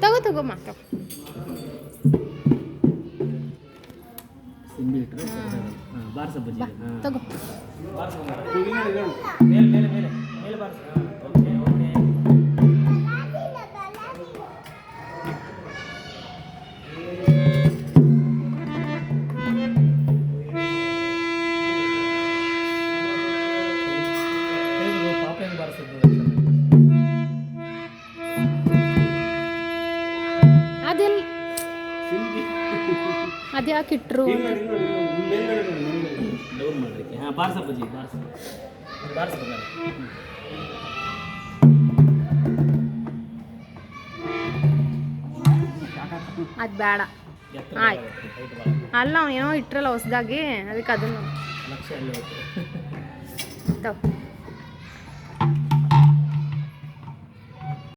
ತಗೋ ತಗೋ ಮಾಕ ಬಾರ್ಸ ಬಜ್ಜಿ ತಗೋ ಮೇಲೆ ಮೇಲೆ ಮೇಲೆ ಮೇಲೆ ಬಾರ್ಸ. Okay okay. ಪಾಪ ಹೆಂಗೆ ಬಾರಿಸಿದ್ದು ಅದೆಲ್ಲ ಅದ್ಯಾಕಿಟ್ರು ಡೌನ್ ಮಾಡ್ಲಿಕ್ಕೆ. ಹಾಂ ಬಾರ್ಸ ಬಜ್ಜಿ ಬಾರ್ಸ ಬಾರ್ಸ ಬಜ್ಜಿ. ಅದು ಬೇಡ ಆಯ್ತು. ಅಲ್ಲ ಏನೋ ಇಟ್ರಲ್ಲ ಹೊಸ್ದಾಗಿ ಅದಕ್ಕೆ ಅದನ್ನು ಲಕ್ಷ ಎಲ್ಲ ತಗೋ